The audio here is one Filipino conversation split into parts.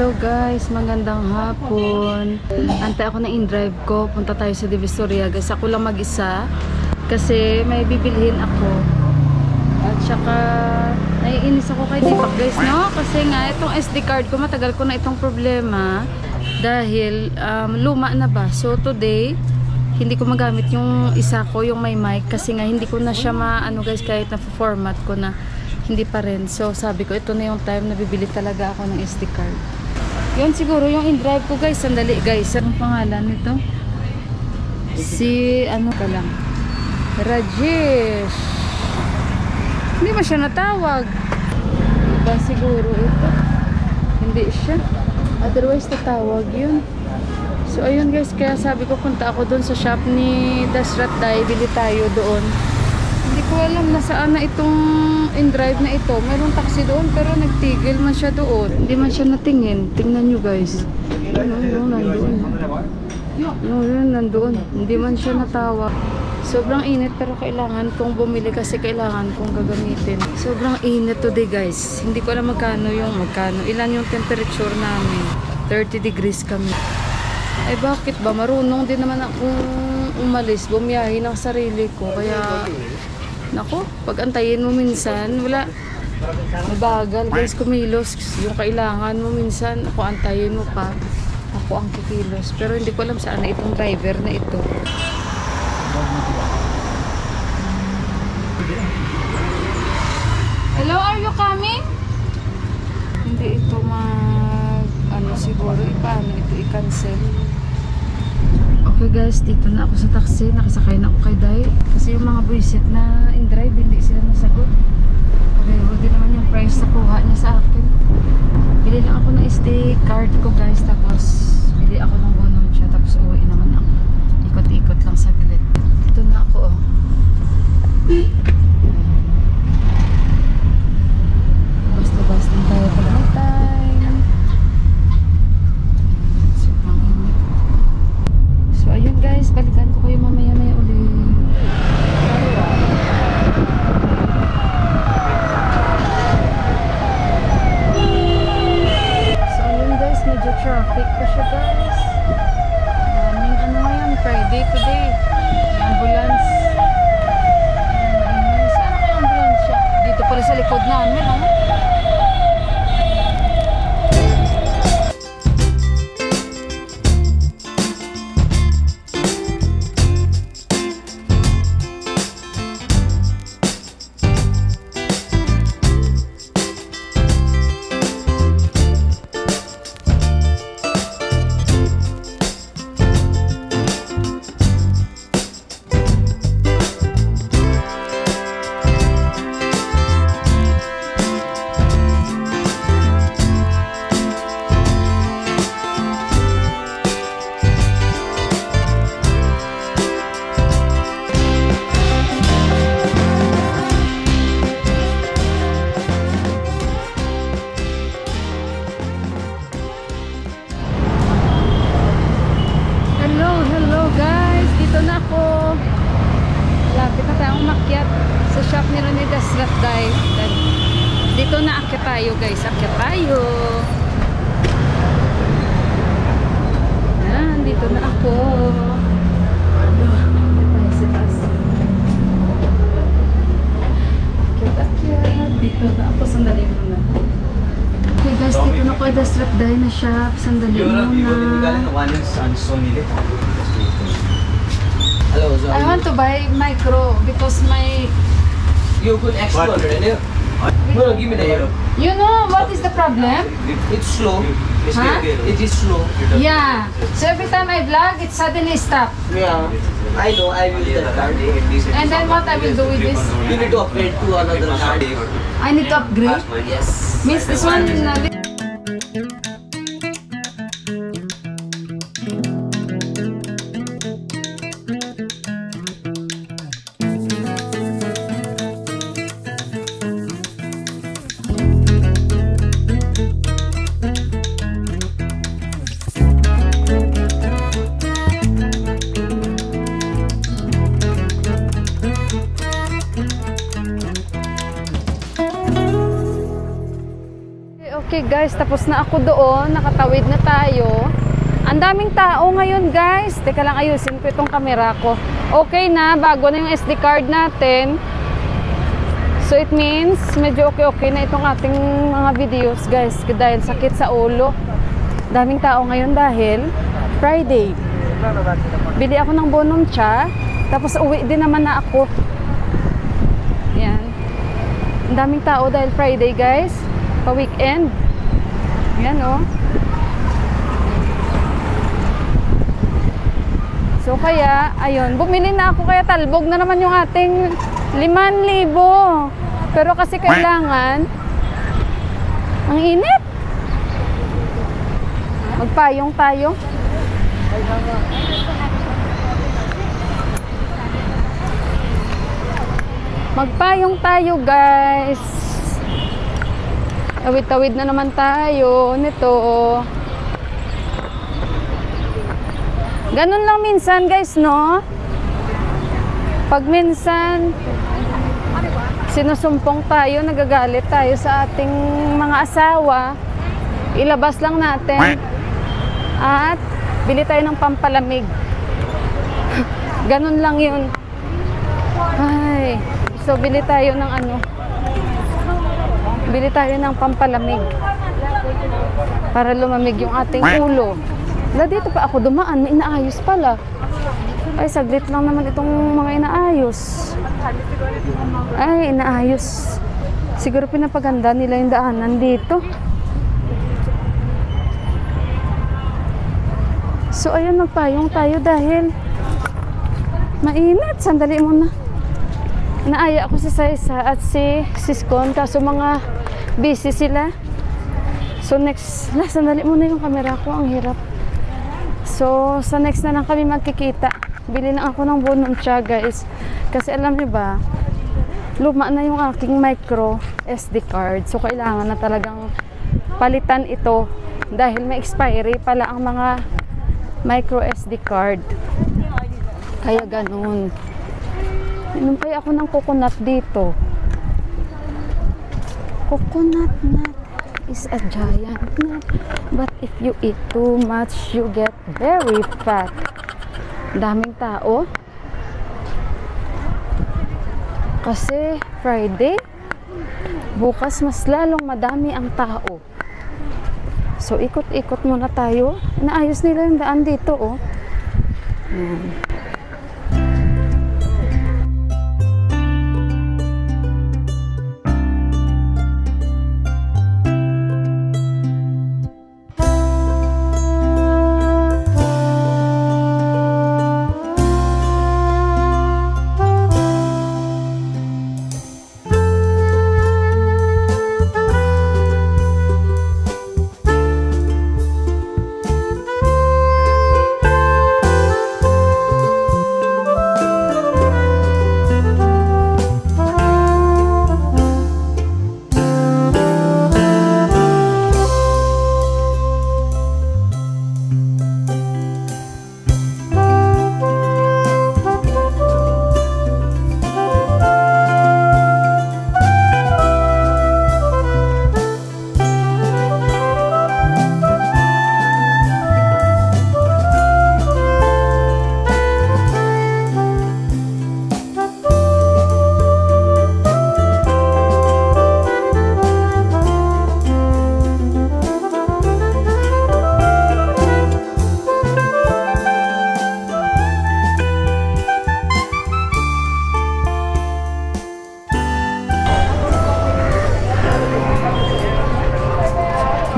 Hello guys, magandang hapon. Antay ako ng in-drive ko. Punta tayo sa Divisoria guys. Ako lang mag-isa kasi may bibilhin ako. At saka naiinis ako kay Deepak guys, no? Kasi nga itong SD card ko, matagal ko na itong problema dahil luma na ba. So today, hindi ko magamit yung isa ko, yung may mic, kasi nga hindi ko na siya maano guys, kahit na format ko na hindi pa rin. So sabi ko, ito na yung time na bibili talaga ako ng SD card. Yun siguro yung in-drive ko guys. Sandali guys, anong pangalan nito? Si ano ka lang, Rajesh. Hindi ba siya natawag? Diba siguro ito? Hindi siya. Otherwise tatawag yun. So ayun guys, kaya sabi ko punta ako doon sa shop ni Dasrat Dai. Bili tayo doon. Hindi ko alam na saan na itong in-drive na ito. Mayroong taxi doon pero nagtigil man siya doon. Hindi man siya natingin. Tingnan nyo guys. Nandoon. Yun, nandoon. Hindi man siya natawa. Sobrang init pero kailangan kong bumili kasi kailangan kong gagamitin. Sobrang init today guys. Hindi ko alam magkano. Ilan yung temperature namin. 30 degrees kami. Ay bakit ba? Marunong din naman akong umalis, bumiyahe ng sarili ko. Kaya nako, pag antayin mo minsan, wala. Mabagal guys kumilos. Yung kailangan mo minsan, ako antayin mo pa. Ako ang kikilos. Pero hindi ko alam saan na itong driver na ito. Hello, are you coming? Hindi ito siguro, paano ito i-cancel. Okay guys, dito na ako sa taxi. Nakasakay na ako kay Dai. Kasi yung mga buisit na in-drive, hindi sila nasagot. Pareho din naman yung price na kuha niya sa akin. Bili lang ako ng SD card ko guys. Tapos, bili ako ng gunong siya. Tapos, uwi naman ako. Ikot-ikot lang saglit. Dito na ako, oh. Basta-basta lang tayo pag may time. Ayun guys, balikan ko kayo mamaya-maya ulit. So ayun guys, medyo traffic pa siya guys. Daming ano ngayon, Friday today. May ambulance. Saan ang ambulance siya? Dito pala sa likod namin, oh. Shop nila ni Dasrat Dai. Dito na akyat tayo guys. Akyat tayo. Yan, dito na ako. Akyat. Dito na ako. Sandali muna. Okay guys, dito na ako ay Dasrat Dai na shop. Sandali muna. I want to buy micro because my... You could export it. No, give me the yellow. You know what is the problem? It's slow. Huh? It is slow. Yeah. So every time I vlog, it suddenly stops. Yeah. I know. I will do that card. And then what I will do with this? You need to upgrade to another card. I need to upgrade? Yes. Means this one... Okay guys, tapos na ako doon. Nakatawid na tayo. Ang daming tao ngayon guys. Teka lang, ayusin ko itong camera ko. Okay na, bago na yung SD card natin. So it means medyo okay na itong ating mga videos guys. Dahil sakit sa ulo. Daming tao ngayon dahil Friday. Bili ako ng Bonum Cha. Tapos uwi din naman na ako. Yan. Ang daming tao dahil Friday guys. Pa-weekend. Yan oh. So kaya, ayun, bumili na ako kaya talbog na naman yung ating 5,000. Pero kasi kailangan, ang init. Magpayong tayo. Magpayong tayo guys. Tawid-tawid na naman tayo nito. Ganun lang minsan guys, no? Pag minsan sinusumpong tayo, nagagalit tayo sa ating mga asawa, ilabas lang natin at bili tayo ng pampalamig. Ganun lang yun. Ay, so bili tayo ng ano, bili tayo ng pampalamig para lumamig yung ating ulo. Wala, dito pa ako dumaan, may inaayos pala. Ay, saglit lang naman itong mga inaayos. Ay, inaayos. Siguro pinapaganda nila yung daanan dito. So, ayun, magpayong tayo dahil mainit. Sandali muna. Naaya ako si Saisa at si Siskon, kaso mga busy sila. So, next, sandali muna yung camera ko. Ang hirap. So, sa next na lang kami magkikita. Bili na ako ng Bonum Cha, guys. Kasi alam niyo ba, luma na yung aking micro SD card. So, kailangan na talagang palitan ito. Dahil may expiry pala ang mga micro SD card. Kaya ganun. Inom kaya ako ng coconut dito. Coconut nut is a giant nut. But if you eat too much, you get very fat. Daming tao. Kasi Friday, bukas mas lalong madami ang tao. So, ikot-ikot muna tayo. Naayos nila yung daan dito, oh. Ayan.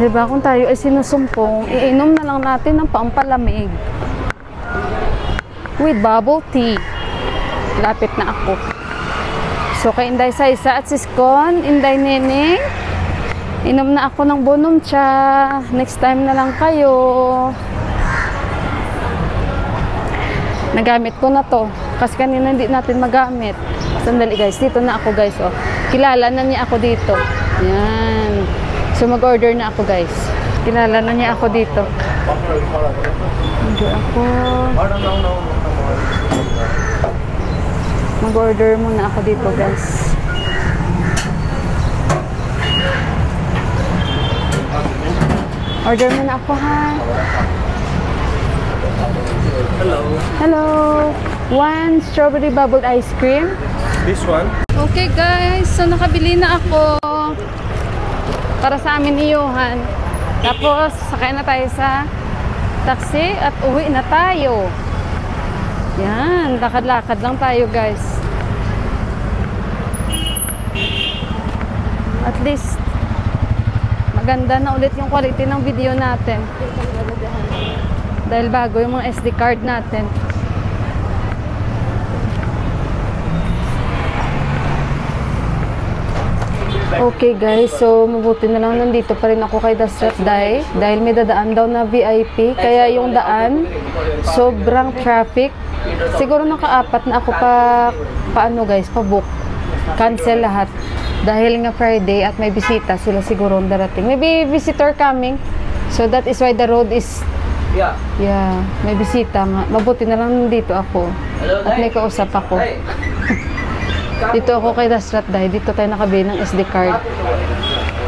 Diba, kung tayo ay sinusumpong, iinom na lang natin ng pampalamig with bubble tea. Lapit na ako. So, kay Inday Saisa at Siskon, Inday Neneng, inom na ako ng Bonum Cha. Next time na lang kayo. Nagamit ko na to kasi kanina hindi natin magamit. Sandali guys, dito na ako guys, oh. Kilala na niya ako dito. Yan. So, mag-order na ako, guys. Kilala na niya ako dito. Order ako. Mag-order muna ako dito, guys. Order mo na ako, ha? Hello. Hello. One strawberry bubble ice cream. This one? Okay guys, so nakabili na ako para sa amin ni Johan. Tapos sakay na tayo sa taxi at uwi na tayo. Yan, lakad-lakad lang tayo guys. At least maganda na ulit yung quality ng video natin. Dahil bago yung mga SD card natin. Okay guys, so mabuti na lang nandito pa rin ako kay Dasrat Day dahil may dadaan daw na VIP, kaya yung daan sobrang traffic. Siguro nakaapat na ako paano guys, pa-book. Cancel lahat dahil nga Friday at may bisita sila siguro darating. Maybe visitor coming. So that is why the road is may bisita nga. Mabuti na lang nandito ako at may kausap ako. Dito ako kay Dasrat Day. Dito tayo nakabili ng SD card.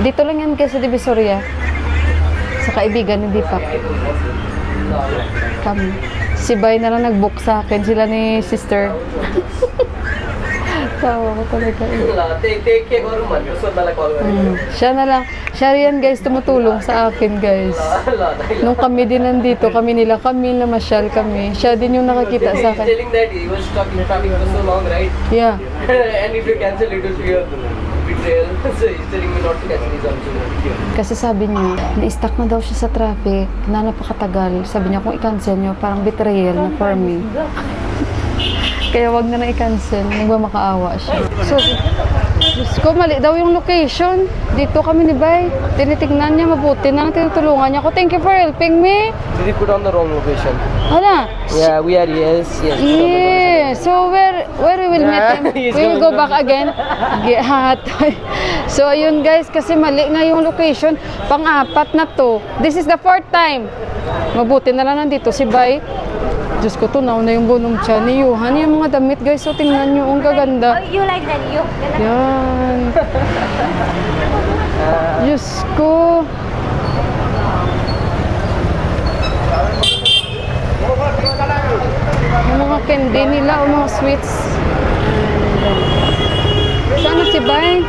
Dito lang yan kasi sa Divisoria. Sa kaibigan ni Deepak. Kami. Si Bay na lang nag-book sa akin. Sila ni sister. Tawa ko talaga. Siya na lang. Siya yan guys, tumutulong sa akin guys. Nung kami din nandito, kami na masyal kami. Siya din yung nakakita sa akin. Telling that he was stuck in traffic for so long, right? Yeah. And if you cancel it, will be a betrayal. So he's telling me not to cancel his own video. Kasi sabi niya, na-stuck na daw siya sa traffic, na napakatagal. Sabi niya, kung i-cancel niyo, parang betrayal na for me. Kaya wag na i-cancel, nagmamakaawa siya. So, Diyos ko, mali daw yung location. Dito kami ni Bay. Tinitignan niya, mabuti na. Tinutulungan niya ako. Thank you for helping me. Did you put on the wrong location? Hala? Yeah, we are, yes. Yeah. So, where we will meet him? We will go back again? So, ayun guys, kasi mali nga yung location. Pang-apat na to. This is the 4th time. Mabuti na lang nandito si Bay. Diyos ko, tunaw na yung bunong tiyan ni Johan. Yung mga damit guys, so tingnan nyo, ang gaganda. Oh, you like that? Yan. Diyos ko. Yung mga candy nila o mga sweets. Sana si Bay?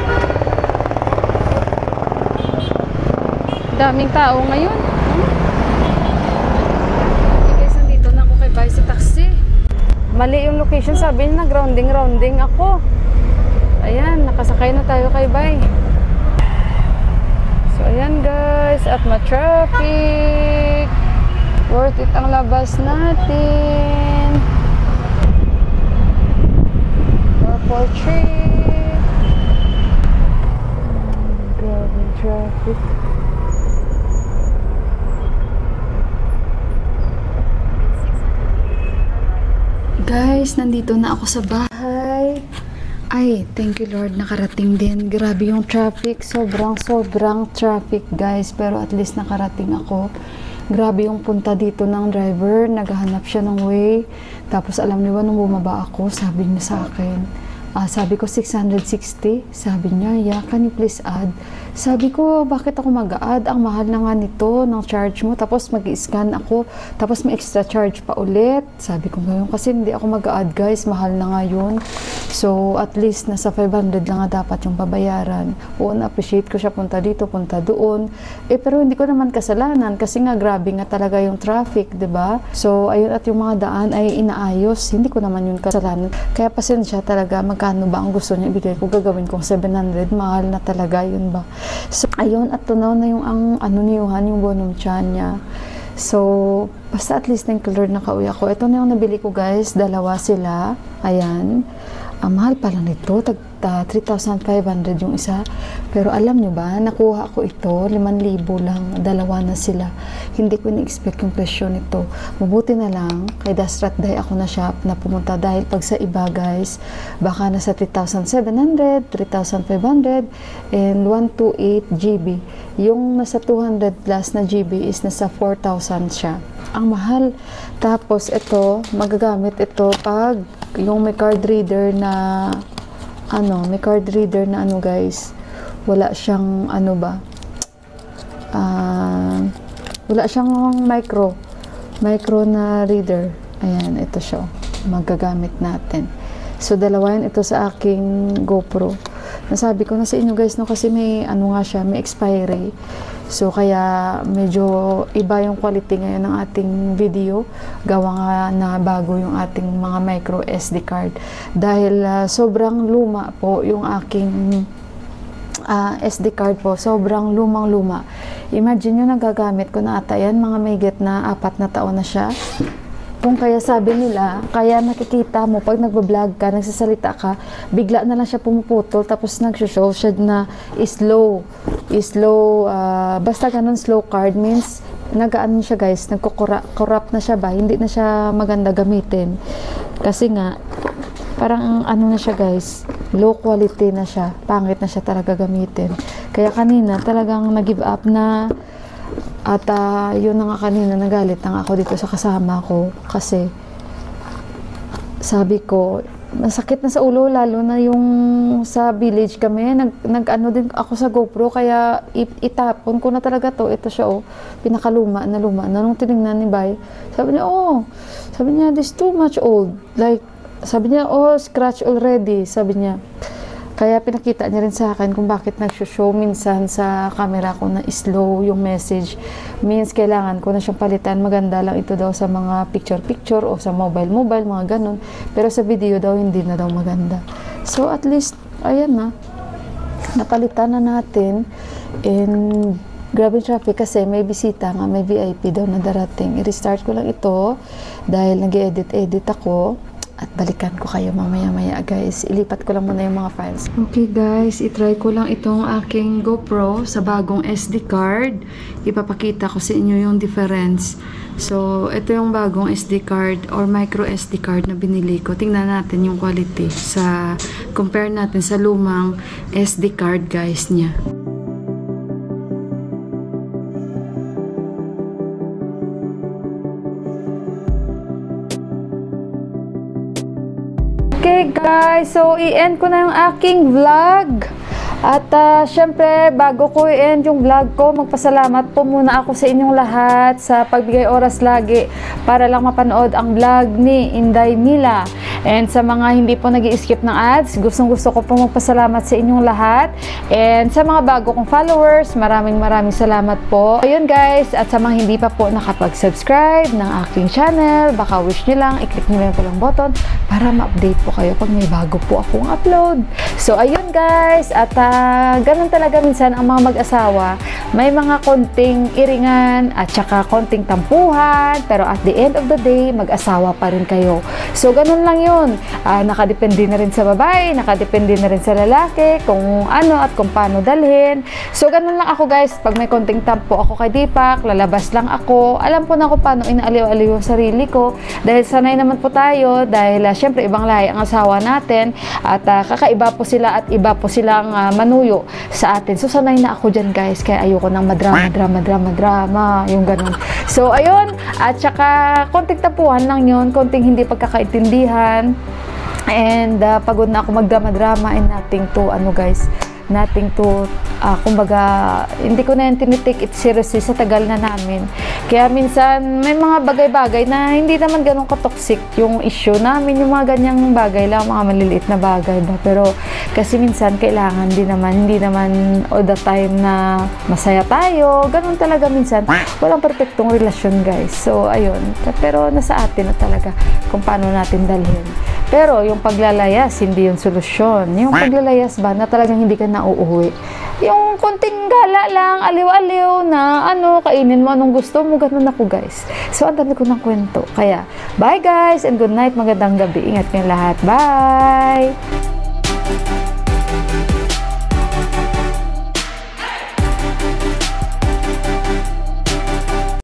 Daming tao ngayon. Sa taxi. Mali yung location, sabi niya, nag-rounding ako. Ayan, nakasakay na tayo kay Bay. So ayan guys, at ma-traffic. Worth it ang labas natin. Purple tree. Grabe traffic. Guys, nandito na ako sa bahay. Ay, thank you Lord, nakarating din. Grabe yung traffic, sobrang traffic guys. Pero at least nakarating ako. Grabe yung punta dito ng driver. Naghahanap siya ng way. Tapos alam niyo ba, nung bumaba ako, sabi niya sa akin, sabi ko 660. Sabi niya, yeah, can you please add? Sabi ko, bakit ako mag-add? Ang mahal na nga nito ng charge mo. Tapos mag-scan ako. Tapos may extra charge pa ulit. Sabi ko ngayon, kasi hindi ako mag-add guys. Mahal na nga yun. So, at least nasa 500 lang nga dapat yung babayaran. Oo, na-appreciate ko siya, punta dito, punta doon. Pero hindi ko naman kasalanan kasi nga grabe nga talaga yung traffic, 'di ba? So, ayun, at yung mga daan ay inaayos. Hindi ko naman yun kasalanan. Kaya pasensya talaga, magkano ba ang gusto niya ibigay ko? Gagawin kong 700. Mahal na talaga yun ba? So, ayun, at tunaw na yung ni Johan, yung bonum tiyan niya. So, basta at least thank you Lord, nakauwi ako. Ito na yung nabili ko guys, dalawa sila. Ayan. Mahal pala nito, 3,500 yung isa. Pero alam nyo ba, nakuha ko ito, 5,000 lang, dalawa na sila. Hindi ko na-expect yung presyo nito. Mabuti na lang, kay Dasrat Day ako na shop na pumunta dahil pag sa iba guys, baka nasa 3,700, 3,500, and 128 GB. Yung nasa 200 plus na GB is nasa 4,000 siya. Ang mahal. Tapos ito, magagamit ito pag yung may card reader na guys, wala siyang Wala siyang micro na reader. Ayan, ito siya. Magagamit natin. So, dalawa yan ito sa aking GoPro. Nasabi ko na sa inyo guys, no, kasi may, ano nga siya, may expiry. So, kaya medyo iba yung quality ngayon ng ating video. Gawa nga na bago yung ating mga micro SD card. Dahil sobrang luma po yung aking SD card po. Sobrang lumang-luma. Imagine nyo, nagagamit ko na ata yan. Mga mayigit na 4 na taon na siya. Kung kaya sabi nila, kaya nakikita mo pag nagbablog ka, nagsasalita ka, bigla na lang siya pumuputol, tapos nag-show siya na slow, basta ganun, slow card means, nag-ano siya guys, nagko-corrupt na siya ba, hindi na siya maganda gamitin. Kasi nga, parang ano na siya guys, low quality na siya, pangit na siya talaga gamitin. Kaya kanina talagang nag-give up na. At yun na nga kanina, nagalit na ako dito sa kasama ko kasi sabi ko, masakit na sa ulo, lalo na yung sa village kami, nag-ano din ako sa GoPro, kaya itapon ko na talaga to. Ito siya, oh, pinakaluma na nung tinignan ni Bay, sabi niya, this too much old, like, sabi niya, oh, scratch already, sabi niya. Kaya pinakita niya rin sa akin kung bakit nag-show minsan sa camera ko na slow yung message. Means kailangan ko na siyang palitan. Maganda lang ito daw sa mga picture-picture o sa mobile, mga ganun. Pero sa video daw, hindi na daw maganda. So at least, ayan na. Napalitan na natin. And grabe traffic kasi may bisita nga, may VIP daw na darating. I-restart ko lang ito dahil nag-edit ako. At balikan ko kayo mamaya-maya guys. Ilipat ko lang muna yung mga files. Okay guys, itry ko lang itong aking GoPro sa bagong SD card. Ipapakita ko sa inyo yung difference. So, ito yung bagong SD card or micro SD card na binili ko. Tingnan natin yung quality. Compare natin sa lumang SD card guys niya. Okay guys, so i-end ko na yung aking vlog. At syempre, bago ko i-end yung vlog ko, magpasalamat po muna ako sa inyong lahat sa pagbigay oras lagi para lang mapanood ang vlog ni Inday Mila. And sa mga hindi po nag-i-skip ng ads, gustong-gusto ko po magpasalamat sa inyong lahat. And sa mga bago kong followers, maraming salamat po. Ayun guys, at sa mga hindi pa po nakapag-subscribe ng aking channel, baka wish nyo lang, i-click nyo lang po lang button para ma-update po kayo pag may bago po akong upload. So ayun guys, at ganun talaga minsan ang mga mag-asawa, may mga konting iringan at saka konting tampuhan, pero at the end of the day, mag-asawa pa rin kayo. So ganun lang yun. Nakadepende na rin sa babae, nakadepende na rin sa lalaki, kung ano at kung paano dalhin. So ganun lang ako guys, pag may konting tampo ako kay Deepak, lalabas lang ako. Alam po na ako paano inaaliw-aliw yung sarili ko, dahil sanay naman po tayo, dahil syempre ibang lahi ang asawa natin, at kakaiba po sila at iba po silang manuyo sa atin. So sanay na ako dyan guys, kaya ayoko nang drama, yung ganun. So ayun, at saka konting tapuhan lang yun, konting hindi pagkakaintindihan. And pagod na ako magdrama-drama and nothing to kumbaga hindi ko na yung tinitake it seriously sa tagal na namin. Kaya minsan may mga bagay-bagay na hindi naman ganun ka-toxic yung issue namin, yung mga ganyang bagay lang, mga maliliit na bagay ba. Pero kasi minsan kailangan hindi naman all the time na masaya tayo. Ganun talaga minsan. Walang perfectong relasyon guys. So ayun, pero nasa atin na talaga kung paano natin dalhin. Pero yung paglalayas, hindi yung solusyon. Yung paglalayas ba na talagang hindi ka na uuwi. Yung konting gala lang, aliw-aliw na kainin mo anong gusto mo, ganun ako guys. So ang dami ko ng kwento. Kaya, bye guys and good night, magandang gabi. Ingat kayo lahat. Bye!